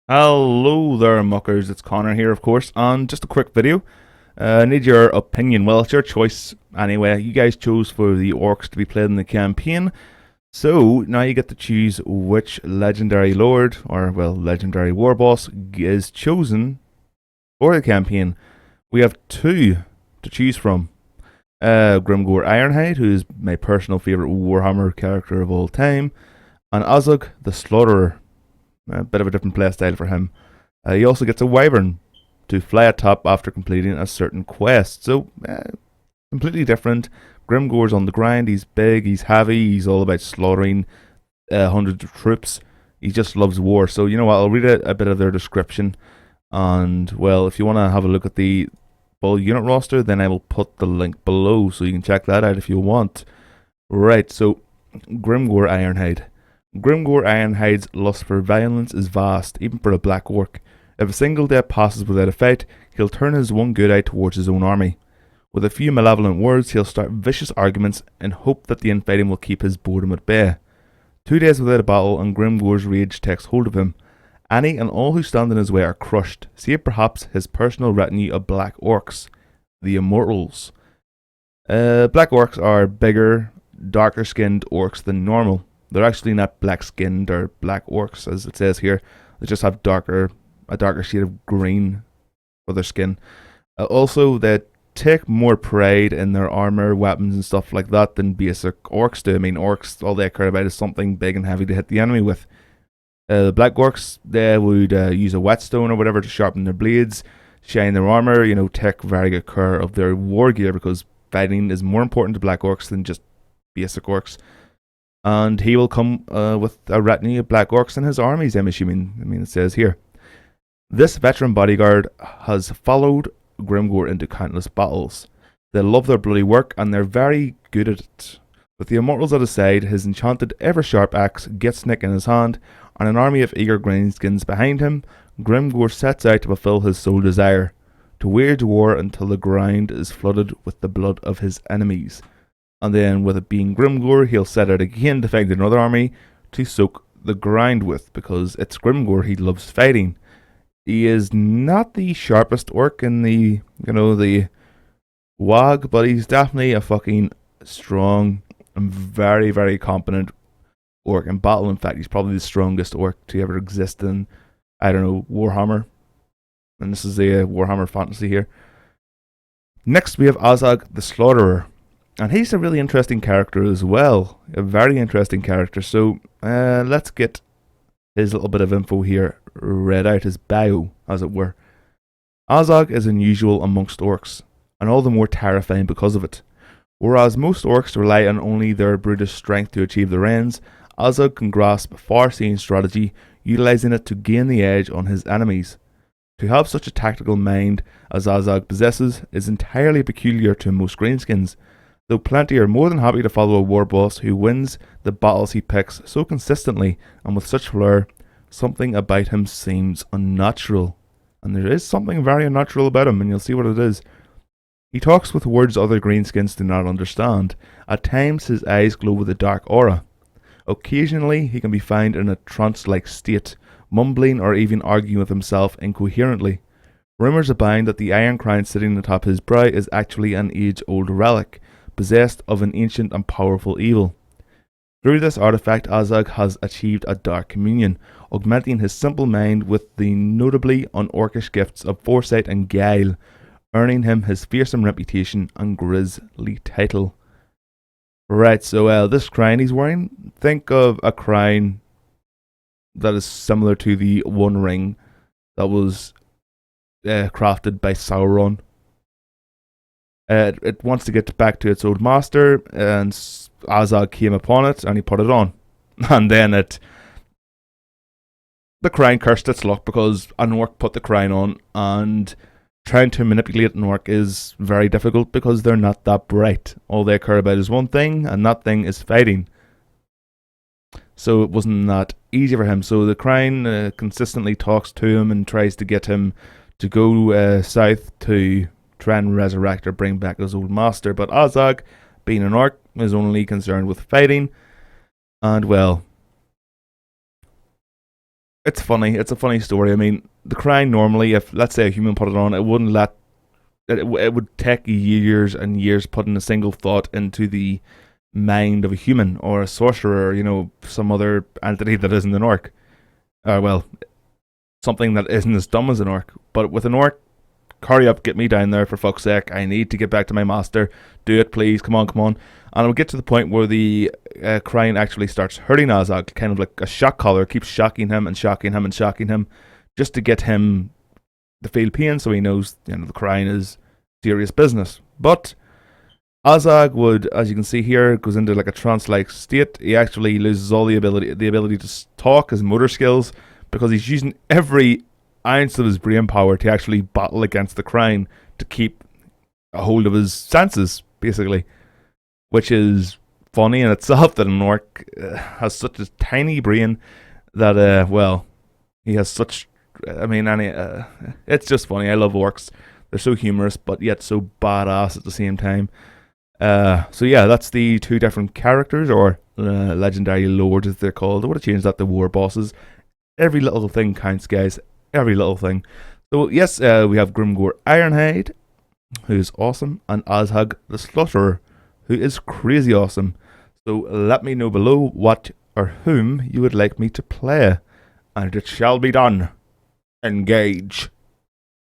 Hello there, muckers. It's Connor here, of course, and just a quick video. I need your opinion. Well, it's your choice anyway. You guys chose for the orcs to be played in the campaign, so now you get to choose which legendary lord, or well, legendary warboss is chosen for the campaign. We have two to choose from. Grimgor Ironhide, who is my personal favourite Warhammer character of all time, and Azhag the Slaughterer. A bit of a different playstyle for him. He also gets a wyvern to fly atop after completing a certain quest. So, completely different. Grimgor's on the grind. He's big, he's heavy, he's all about slaughtering hundreds of troops. He just loves war. So, you know what, I'll read a bit of their description. And, well, if you want to have a look at the full unit roster, then I will put the link below so you can check that out if you want. Right, so, Grimgor Ironhide. Grimgor Ironhide's lust for violence is vast, even for a black orc. If a single day passes without a fight, he'll turn his one good eye towards his own army. With a few malevolent words, he'll start vicious arguments in hope that the infighting will keep his boredom at bay. 2 days without a battle and Grimgor's rage takes hold of him. Any and all who stand in his way are crushed, save perhaps his personal retinue of black orcs, the Immortals. Black orcs are bigger, darker skinned orcs than normal. They're actually not black skinned or black orcs as it says here. They just have a darker shade of green for their skin. Also, they take more pride in their armor, weapons and stuff like that than basic orcs do. I mean, orcs, all they care about is something big and heavy to hit the enemy with. The black orcs, they would use a whetstone or whatever to sharpen their blades, shine their armor, take very good care of their war gear because fighting is more important to black orcs than just basic orcs. And he will come with a retinue of black orcs in his armies, I'm assuming. I mean, it says here. This veteran bodyguard has followed Grimgor into countless battles. They love their bloody work and they're very good at it. With the Immortals at his side, his enchanted ever-sharp axe gets Nick in his hand, and an army of eager greenskins behind him, Grimgor sets out to fulfill his sole desire, to wage war until the ground is flooded with the blood of his enemies. And then, with it being Grimgor, he'll set out again to find another army to soak the ground with, because it's Grimgor, he loves fighting. He is not the sharpest orc in the WAG, but he's definitely a fucking strong and very, very competent orc in battle. In fact, he's probably the strongest orc to ever exist in, Warhammer. And this is a Warhammer fantasy here. Next, we have Azhag the Slaughterer. And he's a really interesting character as well. A very interesting character. So, let's get his little bit of info here read out, his bio, as it were. Azhag is unusual amongst orcs, and all the more terrifying because of it. Whereas most orcs rely on only their brutish strength to achieve their ends, Azhag can grasp far-seeing strategy, utilising it to gain the edge on his enemies. To have such a tactical mind as Azhag possesses is entirely peculiar to most greenskins, though plenty are more than happy to follow a warboss who wins the battles he picks so consistently and with such flair. Something about him seems unnatural. And there is something very unnatural about him, and you'll see what it is. He talks with words other greenskins do not understand. At times his eyes glow with a dark aura. Occasionally he can be found in a trance-like state, mumbling or even arguing with himself incoherently. Rumours abound that the iron crown sitting atop his brow is actually an age-old relic, possessed of an ancient and powerful evil. Through this artifact, Azhag has achieved a dark communion, augmenting his simple mind with the notably unorcish gifts of foresight and guile, earning him his fearsome reputation and grisly title. Right, so this crown he's wearing, think of a crown that is similar to the One Ring that was crafted by Sauron. It wants to get back to its old master, and Azhag came upon it, and he put it on. And then the crown cursed its luck because an orc put the crown on, and trying to manipulate an orc is very difficult because they're not that bright. All they care about is one thing, and that thing is fighting. So it wasn't that easy for him. So the crown consistently talks to him and tries to get him to go south to try and resurrect or bring back his old master, but Azhag, being an orc, is only concerned with fighting, and well, it's funny. It's a funny story. I mean, the crying normally, if let's say a human put it on, it wouldn't let. It would take years and years putting a single thought into the mind of a human or a sorcerer, some other entity that isn't an orc. Well, something that isn't as dumb as an orc. But with an orc, hurry up, get me down there for fuck's sake. I need to get back to my master. Do it, please. Come on, come on. And it'll get to the point where the crying actually starts hurting Azhag, kind of like a shock collar, keeps shocking him and shocking him and shocking him, just to get him to feel pain, so he knows the crying is serious business. But Azhag would, as you can see here, goes into like a trance-like state. He actually loses all the ability to talk, his motor skills, because he's using every ounce of his brain power to actually battle against the crying to keep a hold of his senses, basically. Which is funny in itself that an orc has such a tiny brain that, he has such. It's just funny. I love orcs. They're so humorous, but yet so badass at the same time. So yeah, that's the two different characters, or legendary lords as they're called. I would have changed that to war bosses. Every little thing counts, guys. Every little thing. So yes, we have Grimgor Ironhide, who's awesome, and Azhag the Slaughterer, who is crazy awesome. So let me know below what or whom you would like me to play, and it shall be done. Engage.